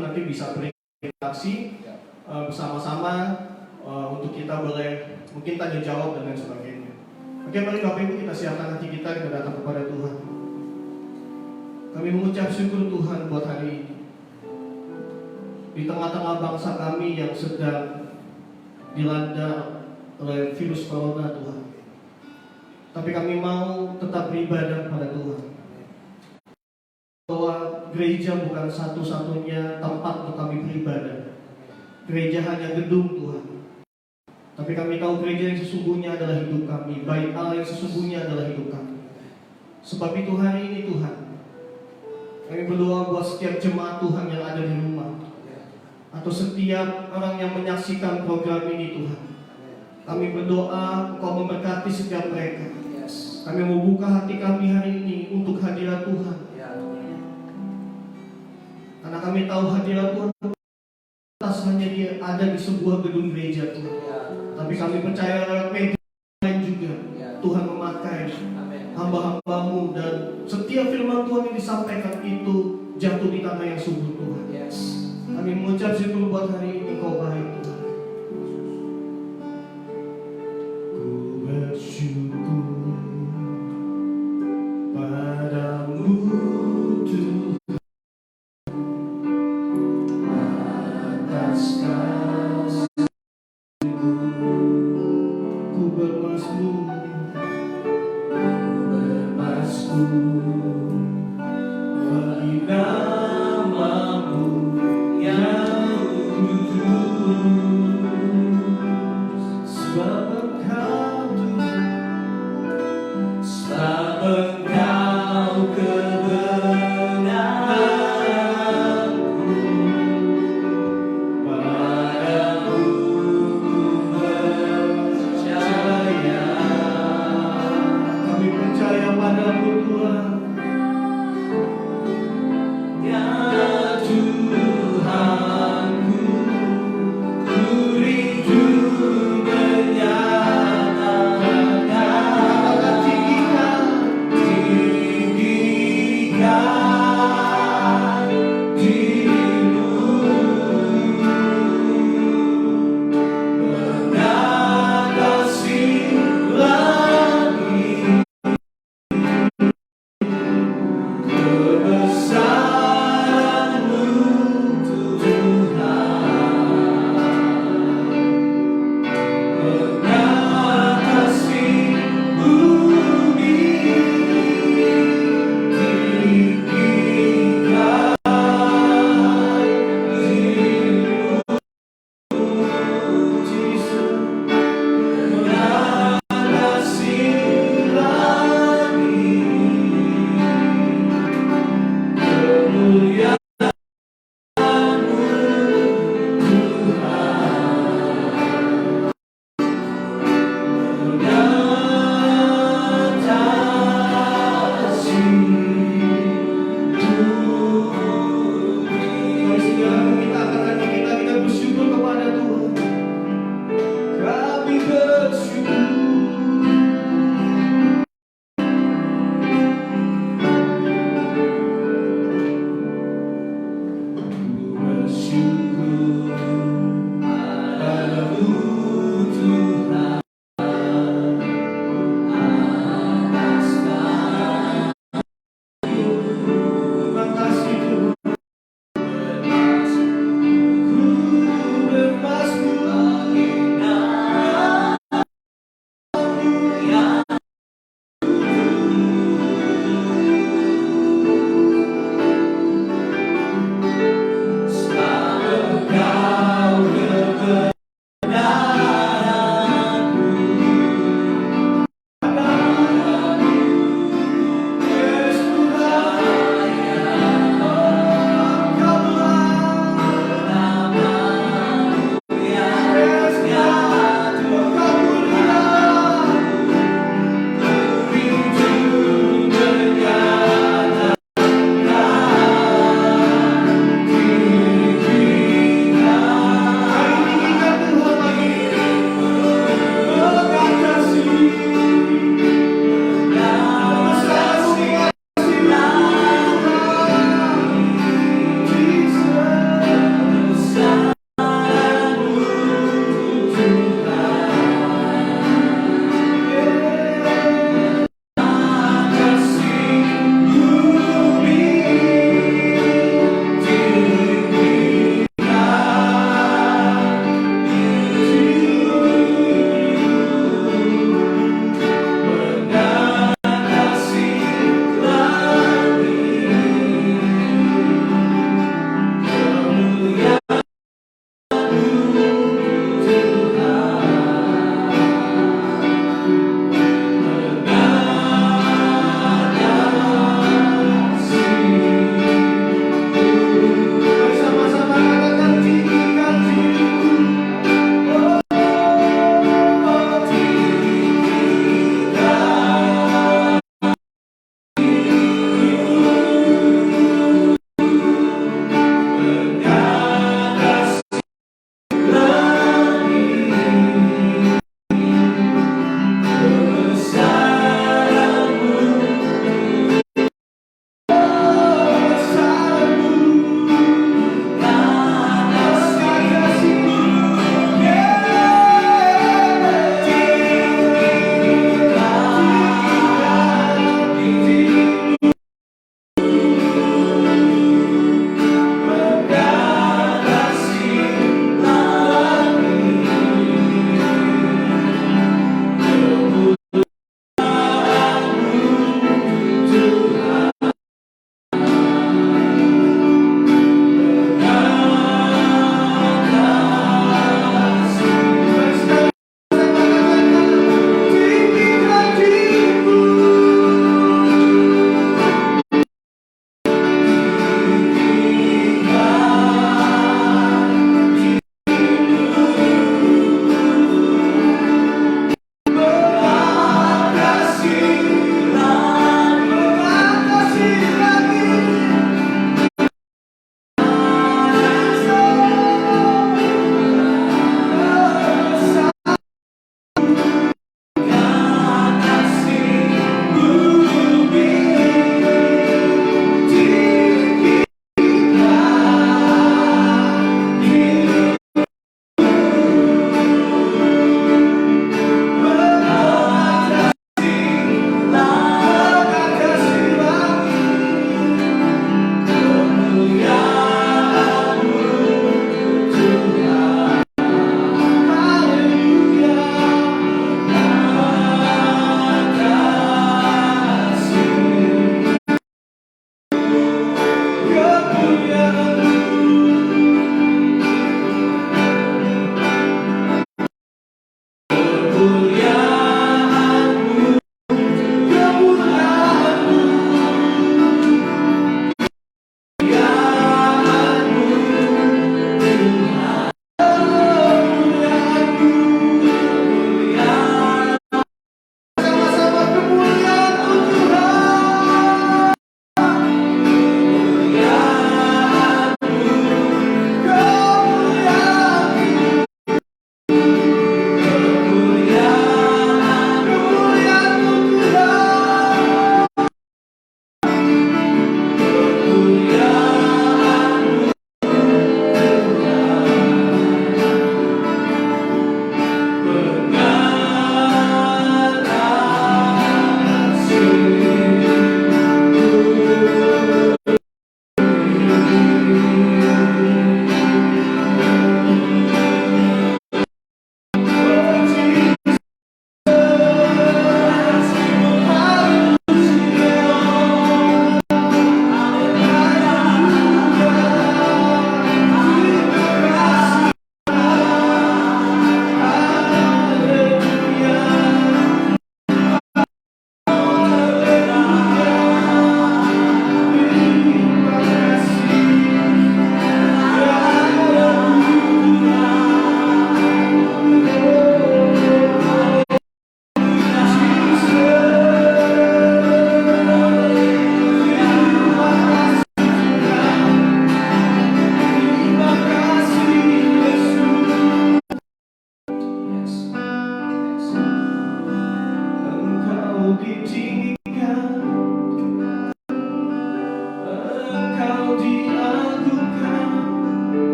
Ibu nanti bisa berinteraksi bersama-sama untuk kita boleh mungkin tanya jawab dan lain sebagainya. Oke, mari Bapak Ibu kita siapkan hati kita datang kepada Tuhan. Kami mengucap syukur Tuhan buat hari ini. Di tengah-tengah bangsa kami yang sedang dilanda oleh virus corona Tuhan. Tapi kami mau tetap beribadah kepada Tuhan. Bahwa gereja bukan satu-satunya tempat untuk kami beribadah. Gereja hanya gedung Tuhan. Tapi kami tahu gereja yang sesungguhnya adalah hidup kami. Bait Allah yang sesungguhnya adalah hidup kami. Sebab itu hari ini Tuhan, kami berdoa buat setiap jemaat Tuhan yang ada di rumah, atau setiap orang yang menyaksikan program ini Tuhan. Kami berdoa Engkau memberkati setiap mereka. Kami membuka hati kami hari ini untuk hadirat Tuhan. Karena kami tahu hadirat Tuhan hanya dia ada di sebuah gedung gereja Tuhan. Tapi kami percaya lewat media lain juga Tuhan memakai hamba-hambamu, dan setiap firman Tuhan yang disampaikan itu jatuh di tanah yang subur Tuhan. Kami mengucap syukur buat hari ini, Kau baik Tuhan. Ku bersyukur padamu Tuhan atas kasih-Mu. Ku bermasmur bagi nama-Mu yang kudus. Sebab Engkau kebenaranku, padamu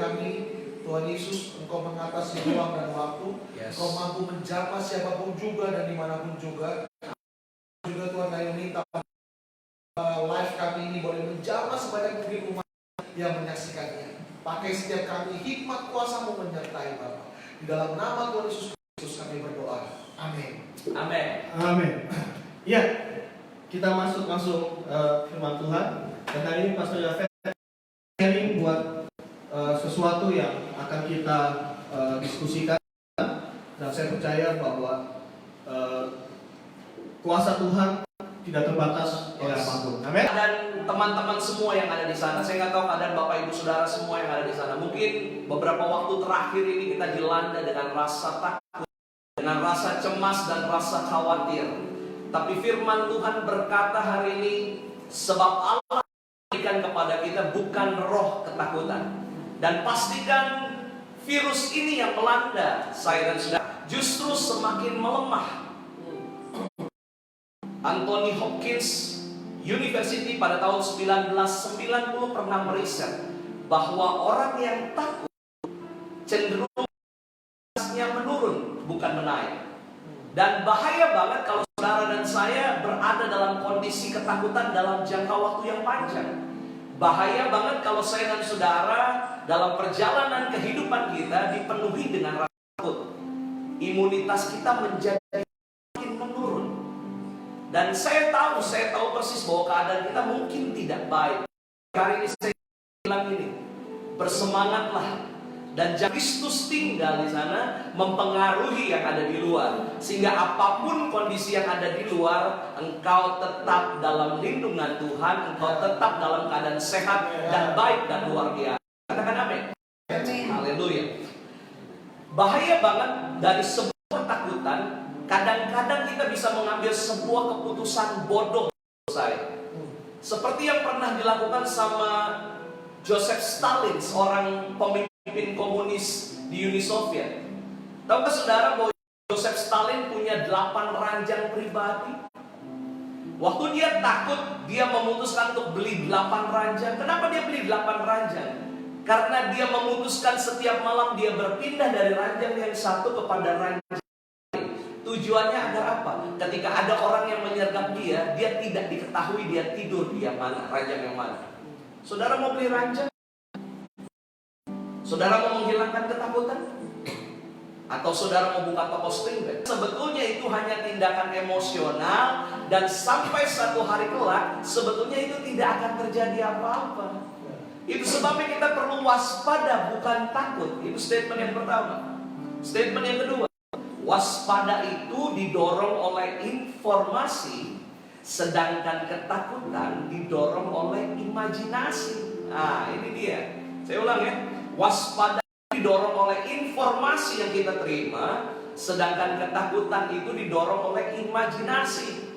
kami. Tuhan Yesus, Engkau mengatasi ruang dan waktu. Engkau mampu menjamah siapapun juga dan dimanapun juga. Juga Tuhan kami minta live kami ini boleh menjamah sebanyak mungkin umat yang menyaksikannya. Pakai setiap kami, hikmat kuasa-Mu menyertai Bapa. Di dalam nama Tuhan Yesus Kristus kami berdoa. Amin. Amin. Amin. Ya, kita masuk langsung firman Tuhan. Dan hari ini Pastor Yafet sharing buat sesuatu yang akan kita diskusikan. Dan saya percaya bahwa kuasa Tuhan tidak terbatas oleh apapun. Amin. Dan teman-teman semua yang ada di sana, saya nggak tahu keadaan Bapak Ibu Saudara semua yang ada di sana. Mungkin beberapa waktu terakhir ini kita dilanda dengan rasa takut, dengan rasa cemas dan rasa khawatir. Tapi firman Tuhan berkata hari ini, sebab Allah berikan kepada kita bukan roh ketakutan. Dan pastikan virus ini yang melanda saya dan saudara justru semakin melemah. Anthony Hopkins University pada tahun 1990 pernah meriset bahwa orang yang takut cenderung menurun bukan menaik. Dan bahaya banget kalau saudara dan saya berada dalam kondisi ketakutan dalam jangka waktu yang panjang. Bahaya banget kalau saya dan saudara dalam perjalanan kehidupan kita dipenuhi dengan rasa takut. Imunitas kita menjadi makin menurun. Dan saya tahu persis bahwa keadaan kita mungkin tidak baik. Hari ini saya bilang ini, bersemangatlah. Dan Kristus tinggal di sana mempengaruhi yang ada di luar. Sehingga apapun kondisi yang ada di luar, engkau tetap dalam lindungan Tuhan. Engkau tetap dalam keadaan sehat dan baik dan luar biasa. Katakan amin. Haleluya. Bahaya banget dari sebuah ketakutan. Kadang-kadang kita bisa mengambil sebuah keputusan bodoh. Seperti yang pernah dilakukan sama Joseph Stalin, seorang pemimpin komunis di Uni Soviet. Tahukah saudara bahwa Joseph Stalin punya 8 ranjang pribadi? Waktu dia takut, dia memutuskan untuk beli 8 ranjang. Kenapa dia beli 8 ranjang? Karena dia memutuskan setiap malam dia berpindah dari ranjang yang satu kepada ranjang. Tujuannya agar apa? Ketika ada orang yang menyergap dia tidak diketahui dia tidur di yang mana, ranjang yang mana. Saudara mau beli ranjang? Saudara mau menghilangkan ketakutan? Atau saudara mau buka toko string bag? Sebetulnya itu hanya tindakan emosional. Dan sampai satu hari kelak, sebetulnya itu tidak akan terjadi apa-apa. Itu sebabnya kita perlu waspada, bukan takut. Itu statement yang pertama. Statement yang kedua, waspada itu didorong oleh informasi, sedangkan ketakutan didorong oleh imajinasi. Nah, ini dia. Saya ulang ya. Waspada didorong oleh informasi yang kita terima, sedangkan ketakutan itu didorong oleh imajinasi.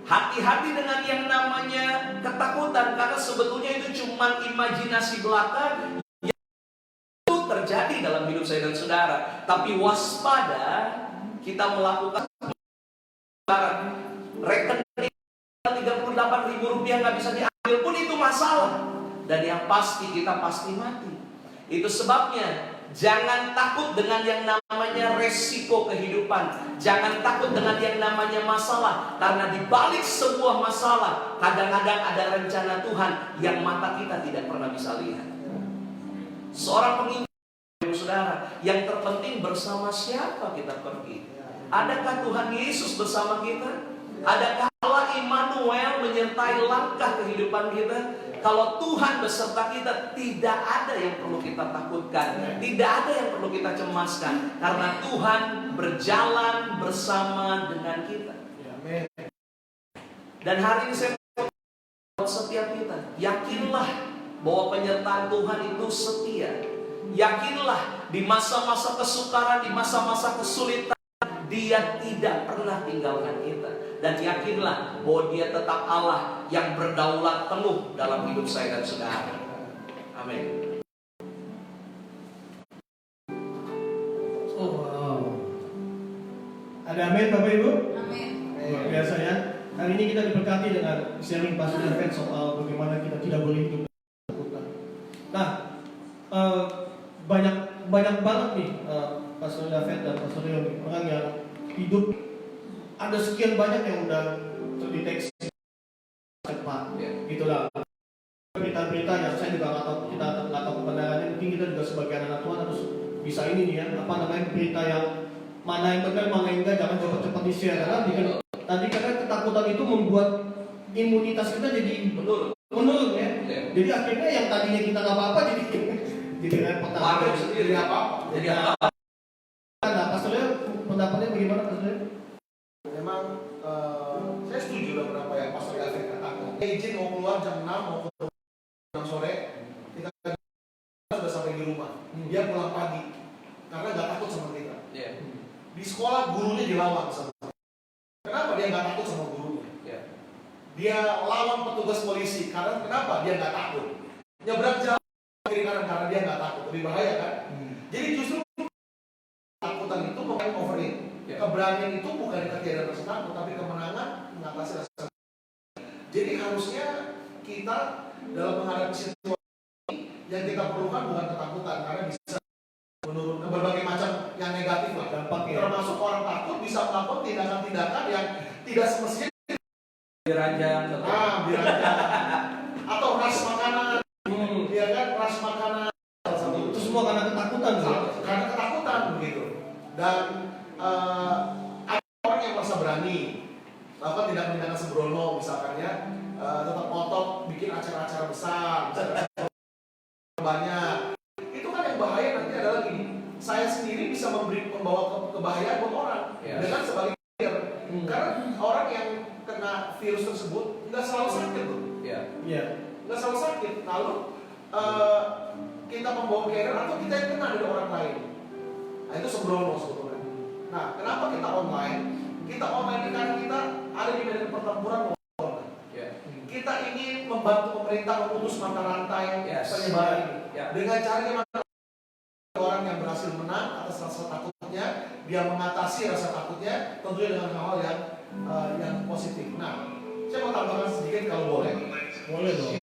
Hati-hati dengan yang namanya ketakutan, karena sebetulnya itu cuma imajinasi belaka yang itu terjadi dalam hidup saya dan saudara. Tapi waspada, kita melakukan rekening 38.000 rupiah nggak bisa diambil pun itu masalah. Dan yang pasti kita pasti mati. Itu sebabnya jangan takut dengan yang namanya resiko kehidupan. Jangan takut dengan yang namanya masalah. Karena di balik sebuah masalah, kadang-kadang ada rencana Tuhan yang mata kita tidak pernah bisa lihat. Seorang pengingat, saudara, yang terpenting bersama siapa kita pergi. Adakah Tuhan Yesus bersama kita? Adakah Allah Immanuel menyertai langkah kehidupan kita? Kalau Tuhan beserta kita, tidak ada yang perlu kita takutkan, tidak ada yang perlu kita cemaskan, karena Tuhan berjalan bersama dengan kita. Dan hari ini saya mau setiap kita, yakinlah bahwa penyertaan Tuhan itu setia. Yakinlah di masa-masa kesukaran, di masa-masa kesulitan, Dia tidak pernah tinggalkan kita. Dan yakinlah bahwa Dia tetap Allah yang berdaulat penuh dalam hidup saya dan saudara. Amin. Oh, wow. Ada amin Bapak Ibu? Amin. Luar biasa ya. Hari ini kita diberkati dengan sharing Pastor Yafet soal bagaimana kita tidak boleh hidup ketakutan. Nah, banyak banget nih Pastor David dan Pastor Leon, orang yang hidup ada sekian banyak yang udah terdeteksi cepat, gitulah. Berita-berita yang saya juga nggak tahu kebenarannya, mungkin kita juga sebagai anak Tuhan harus bisa ini nih ya, berita yang mana yang benar, mana yang enggak, jangan cepat-cepat di-share karena nanti kadang ketakutan itu membuat imunitas kita jadi menurun ya. Jadi akhirnya yang tadinya kita nggak apa-apa jadi repot. Waduh sendiri apa? Jadi apa? Nah, Pastornya pendapatnya bagaimana, Pastornya? Memang saya setuju dengan apa yang Pastor David katakan. Izin mau keluar jam 6 mau keluar jam 6 sore, kita sudah sampai di rumah. Dia pulang pagi karena nggak takut sama kita. Di sekolah gurunya dilawan sama. Kenapa dia nggak takut sama gurunya? Dia lawan petugas polisi karena kenapa? Dia nggak takut. Nyebrang jalan kiri kanan karena dia nggak takut. Lebih bahaya kan? Jadi justru takutan itu bukan overeat. Keberanian itu bukan ketiadaan rasa takut, tapi kemenangan mengatasi rasa takut. Jadi harusnya kita dalam menghadapi situasi yang kita perlukan bukan ketakutan, karena bisa menurunkan berbagai macam yang negatif lah. Dampaknya. Termasuk orang takut bisa melakukan tindakan-tindakan yang tidak semestinya. Diranjang, atau ras makanan, ya kan, ras makanan. Itu semua karena ketakutan, karena ketakutan begitu. Dan ada orang yang merasa berani melakukan tindakan-tindakan sembrono, misalkan ya, tetap ngotot bikin acara-acara besar, banyak. Itu kan yang bahaya nanti adalah gini. Saya sendiri bisa membawa kebahayaan buat orang dengan sebaliknya. Karena orang yang kena virus tersebut nggak selalu sakit loh. Nggak selalu sakit. Lalu kita membawa carrier atau kita yang kena dari orang lain. Nah itu sembrono sebetulnya. Nah kenapa kita online? Kita online ini karena kita ada di medan pertempuran corona. Kita ingin membantu pemerintah memutus mata rantai penyebaran ini. Dengan cara orang yang berhasil menang atas rasa takutnya, dia mengatasi rasa takutnya, tentunya dengan hal-hal yang positif. Nah, saya mau tambahkan sedikit kalau boleh. Boleh dong.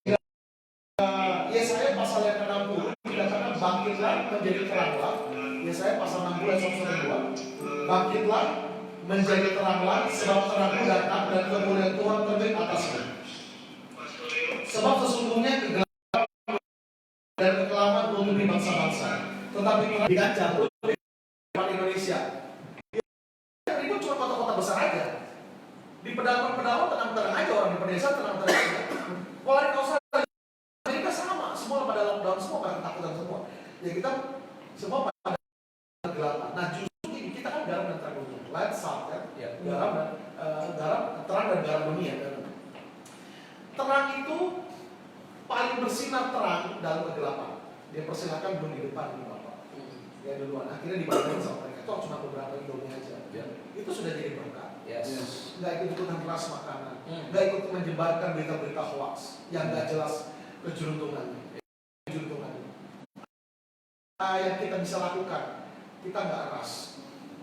Yesaya pasal yang ke-60 dikatakan bangkitlah menjadi teranglah. Yesaya pasal 60 ayat 1 2. Bangkitlah menjadi teranglah, sebab terangmu datang dan kemuliaan Tuhan terbit atasmu. Sebab sesungguhnya kegelapan dan kekelaman menutupi bangsa-bangsa, tetapi terang dikacau di Indonesia. Ribut cuma kota-kota besar aja. Di pedalaman tenang-tenang aja, orang di pedesaan tenang-tenang aja. Kalau di kawasan Amerika sama, semua pada lockdown, semua pada ketakutan semua. Ya kita semua pada kegelapan. Nah justru ini kita kan garam dan terang dunia, light salt kan, garam dan terang dan garam dunia. Terang itu paling bersinar terang dalam kegelapan. Dia persilakan belum di depan nih Bapak. Ya duluan. Akhirnya dibangun sama mereka. Itu cuma beberapa indomie aja. Itu sudah jadi berkat. Nggak ikut-ikutan keras makanan. Nggak ikut menyebarkan berita-berita hoax yang nggak jelas kejuruntungannya. Yang kita bisa lakukan, kita nggak keras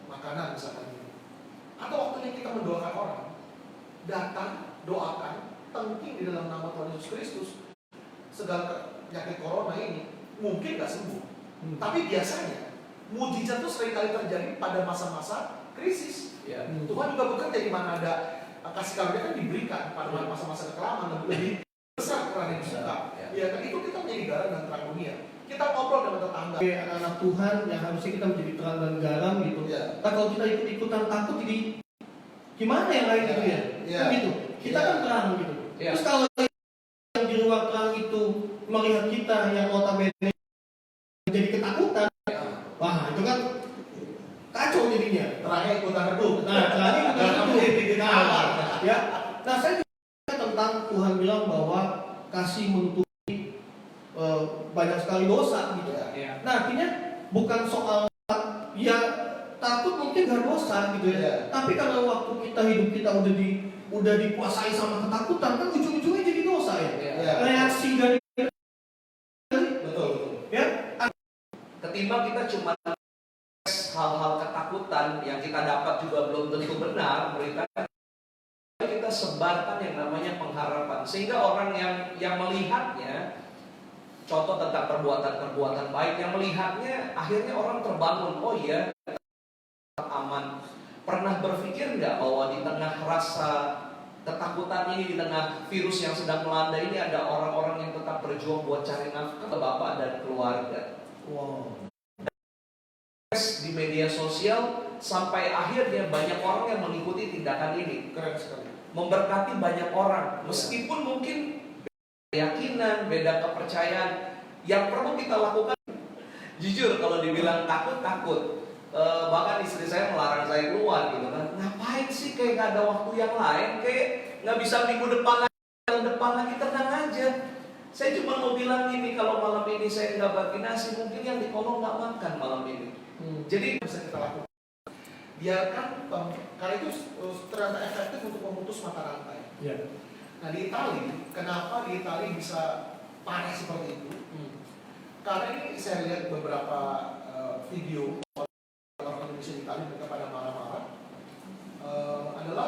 makanan misalkan. Atau waktunya kita mendoakan orang. Datang, doakan, tengking di dalam nama Tuhan Yesus Kristus. Segala penyakit corona ini mungkin nggak sembuh, tapi biasanya mujizat itu seringkali terjadi pada masa-masa krisis. Tuhan juga bekerja di mana ada kasih karunia kan diberikan pada masa-masa kekelaman lebih besar karena yang suka. Ya kan itu kita menjadi garam dan terang dunia. Kita ngobrol dengan tetangga. Anak-anak Tuhan yang harusnya kita menjadi terang dan garam gitu. Nah, kalau kita ikut-ikutan takut jadi gimana yang lain gitu ya? Kan gitu. Kita kan terang gitu. Terus kalau yang di luar terang itu melihat kita yang notabene jadi ketakutan, wah itu kan kacau jadinya. Terangnya ikutan redup. Terangnya ikutan redup. Ya. Nah saya juga tentang Tuhan bilang bahwa kasih menutupi banyak sekali dosa gitu. Nah artinya bukan soal ya takut mungkin gak dosa gitu ya. Tapi kalau waktu hidup kita udah dikuasai sama ketakutan kan ujung-ujungnya jadi dosa ya. Reaksi dari betul. Ya. Ketimbang kita cuma hal-hal ketakutan yang kita dapat juga belum tentu benar, berita kita sebarkan yang namanya pengharapan, sehingga orang yang melihatnya, contoh tentang perbuatan-perbuatan baik yang melihatnya akhirnya orang terbangun, oh iya, aman. Pernah berpikir nggak bahwa di tengah rasa ketakutan ini, di tengah virus yang sedang melanda ini, ada orang-orang yang tetap berjuang buat cari nafkah ke bapak dan keluarga. Wow. Di media sosial sampai akhirnya banyak orang yang mengikuti tindakan ini. Keren sekali. Memberkati banyak orang, meskipun mungkin keyakinan, beda kepercayaan. Yang perlu kita lakukan, jujur kalau dibilang takut. Bahkan istri saya melarang saya keluar gitu kan. Ngapain sih, kayak gak ada waktu yang lain, kayak gak bisa minggu depan lagi, tenang aja. Saya cuma mau bilang ini, kalau malam ini saya nggak bagi nasi, mungkin yang di kolong nggak makan malam ini. Jadi Bisa kita lakukan. Biarkan, karena itu ternyata efektif untuk memutus mata rantai. Ya. Nah di Itali, kenapa di Itali bisa parah seperti itu? Karena ini saya lihat beberapa video orang Indonesia di Itali, mereka pada marah-marah, adalah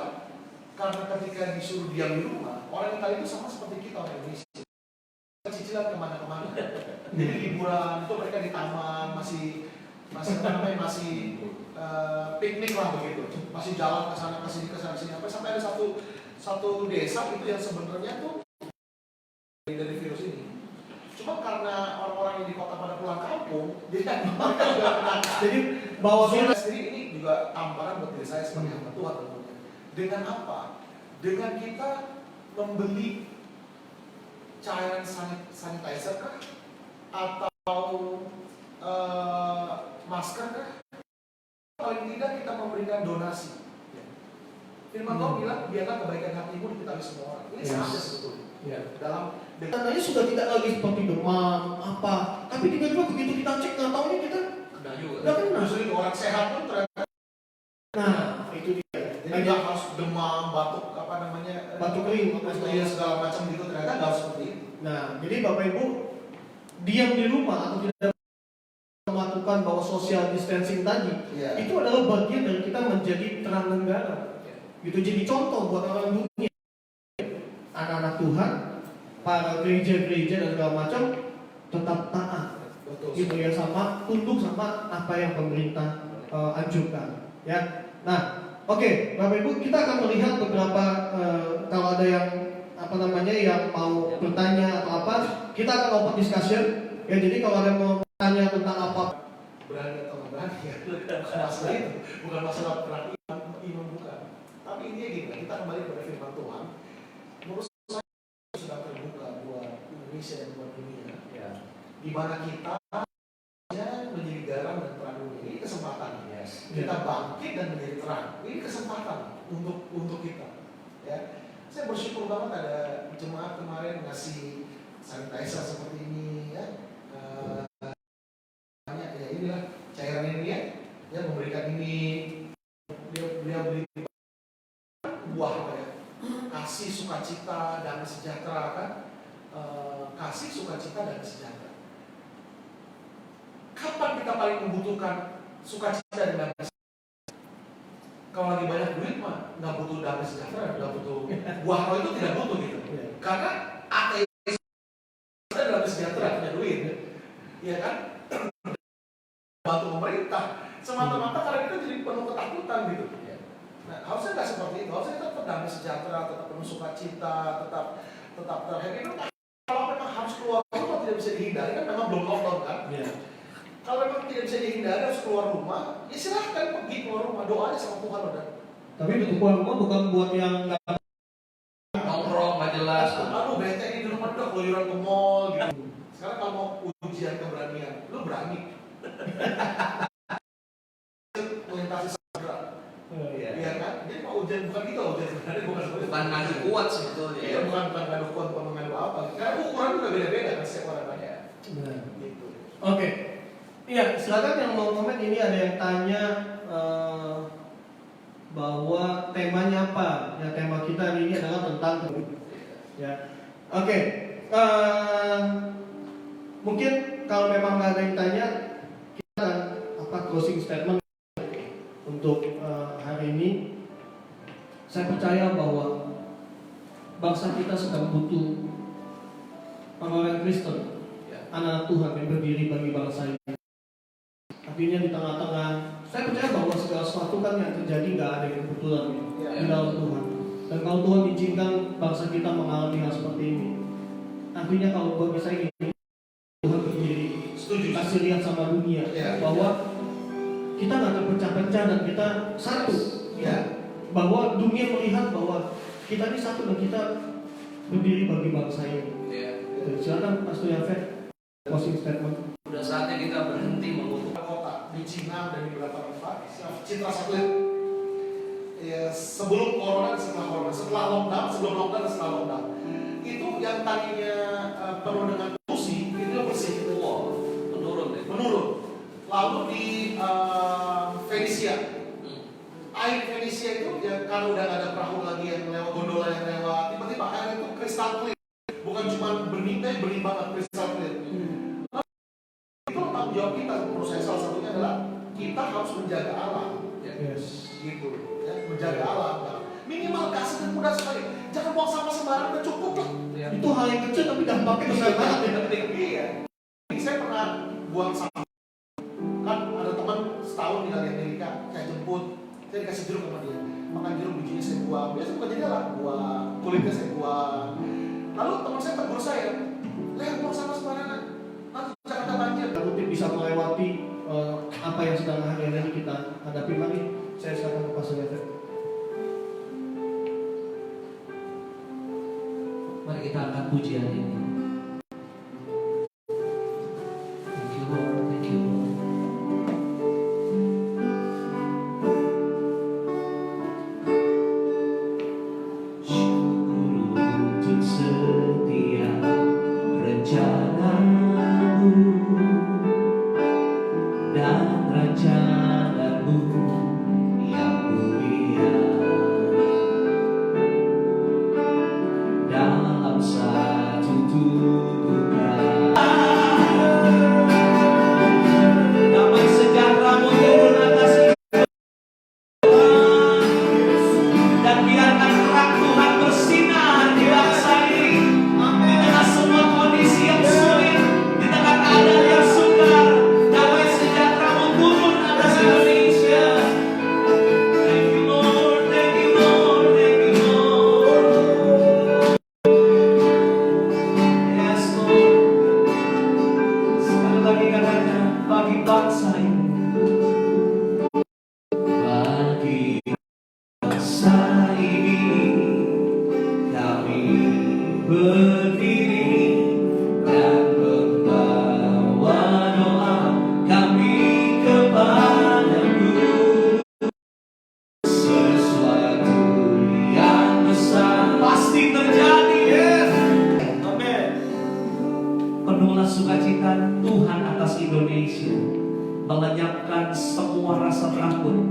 karena ketika disuruh diam di rumah, orang Itali itu sama seperti kita orang Indonesia, cicilan kemana-kemana. Jadi liburan itu mereka di taman masih piknik lah begitu, masih jalan ke sana ke sini sampai ada satu desa itu yang sebenarnya tuh dari virus ini. Cuma karena orang-orang yang di kota pada pulang kampung, jadi mereka juga kena. Jadi Bawa virus ini juga tamparan buat diri saya sebagai hamba Tuhan tentunya. Dengan apa? Dengan kita membeli cairan sanitizer kah? Atau masker kah? Paling tidak kita memberikan donasi. Firman Tuhan bilang, biarlah kebaikan hatimu diketahui semua orang. Ini saja sebetulnya. Ya. Dalam Tandanya sudah tidak lagi seperti demam apa, tapi tiba-tiba begitu kita cek nggak tahu ini kita kena juga. nggak kena. justru itu orang sehat pun ternyata. Nah itu dia. Jadi nggak harus demam, batuk, batuk kering, segala macam gitu, ternyata nggak harus seperti itu. Nah jadi Bapak Ibu diam di rumah atau tidak melakukan bahwa social distancing tadi, itu adalah bagian dari kita menjadi terang negara. Gitu, jadi contoh buat orang dunia, anak-anak Tuhan, para gereja-gereja dan segala macam tetap taat. Betul. Gitu ya, sama tunduk sama apa yang pemerintah anjurkan. Ya. Nah, oke, Bapak Ibu, kita akan melihat beberapa kalau ada yang yang mau bertanya atau apa, kita akan open discussion. Ya, jadi kalau ada yang mau tanya tentang apa, berani atau nggak berani ya, bukan masalah itu, bukan masalah berani iman bukan. Tapi intinya gini, kita kembali pada firman Tuhan. Menurut saya sudah terbuka buat Indonesia dan buat dunia. Ya. Di mana kita menjadi garam dan terang dunia. Ini kesempatan. Yes. Kita bangkit dan menjadi terang. Ini kesempatan untuk kita. Ya. Saya bersyukur banget ada jemaat kemarin ngasih sanitizer seperti ini ya. Ya inilah cairan ini ya memberikan ini, dia beri buah apa ya, kasih sukacita dan sejahtera kan, kasih sukacita dan sejahtera. Kapan kita paling membutuhkan sukacita dan damai sejahtera? Kalau lagi banyak duit mah nggak butuh damai sejahtera, nggak butuh buah roh itu tidak butuh gitu, karena ateis dan damai sejahtera punya duit, ya kan? Bantu pemerintah semata-mata karena kita jadi penuh ketakutan gitu. Nah, harusnya nggak seperti itu. Harusnya kita tetap damai sejahtera, tetap penuh sukacita, tetap terhappy. Kalau memang harus keluar rumah tidak bisa dihindari, kan memang belum lockdown kan. Kalau memang tidak bisa dihindari harus keluar rumah, ya silahkan pergi keluar rumah, doa aja sama Tuhan udah. tapi itu keluar rumah bukan buat yang nggak Nongkrong nggak jelas. Aduh bete ini di rumah udah keluyuran ke mall gitu. Sekarang kalau mau ujian keberanian, lu berani melintasi samudra, iya kan? Jadi mau ujian bukan gitu, ujian sebenarnya Bukan ngadu kuat sebetulnya. Iya, bukan ngadu kuat, bukan mengadu apa. Karena ukuran juga beda-beda kan setiap orang kan. Benar. Gitu. Oke. Iya, silakan yang mau komen. Ini ada yang tanya bahwa temanya apa? Ya, tema kita hari ini adalah tentang ya. Oke. Mungkin kalau memang nggak ada yang tanya, kita closing statement untuk hari ini. Saya percaya bahwa bangsa kita sedang butuh orang Kristen. anak Tuhan yang berdiri bagi bangsa ini. Artinya di tengah-tengah, saya percaya bahwa segala sesuatu kan yang terjadi nggak ada yang kebetulan di dalam Tuhan. Dan kalau Tuhan izinkan bangsa kita mengalami hal seperti ini, artinya kalau bagi saya ini, Tuhan berdiri, kasih lihat sama dunia bahwa kita nggak terpecah-pecah dan kita satu. Bahwa dunia melihat bahwa kita ini satu dan kita berdiri bagi bangsa ini. Silakan Pastor Yafet, closing statement. Udah saatnya kita berhenti mengutuk kota di Cina dan di beberapa tempat. Citra satelit sebelum corona dan setelah corona, setelah lockdown, sebelum lockdown dan setelah lockdown. Itu yang tadinya penuh dengan polusi, itu bersih. Menurun. Lalu di Venesia, air Venesia itu ya karena udah gak ada perahu lagi yang lewat, gondola yang lewat, tiba-tiba air itu kristal clear, bukan cuma bening banget, kristal clear. Itu tanggung jawab kita. Menurut saya salah satunya adalah kita harus menjaga alam, gitu, ya, menjaga alam. Minimal kasih dan mudah sekali. Jangan buang sampah sembarangan, udah cukup lah. Itu hal yang kecil tapi dampaknya besar banget ya. Iya. Saya pernah buang sampah. Kan ada teman setahun tinggal di Amerika, saya jemput, saya dikasih jeruk sama dia. Makan jeruk, bijinya saya buang. Biasa bukan jadi lah, buang kulitnya saya buang. Lalu teman saya tegur saya, buang sampah sembarangan, nanti Jakarta banjir. Mungkin bisa melewati apa yang sedang hari-hari ini kita hadapi. Lagi saya silakan ke Pastor Yafet. Mari kita angkat pujian ini. Thank you Lord, thank you Lord. Syukur untuk setiap rencanamu dan rencanamu yang mulia dalam satu tubuhkan. Damai sejahtera-Mu turun atas hidup dan biarkan terang Tuhan bersinar di bangsa ini. Di tengah semua kondisi yang sulit, di tengah keadaan yang sukar, damai sejahtera-Mu turun atas Indonesia. Thank you Lord, thank you Lord, thank you Lord. Yes Lord. Sekali lagi katanya, bagi bangsa ini, bagi bangsa ini, kami berdiri dan membawa doa kami kepadamu. Sesuatu yang besar pasti terjadi. Amin. Penuhlah sukacita Tuhan atas Indonesia, melenyapkan semua rasa takut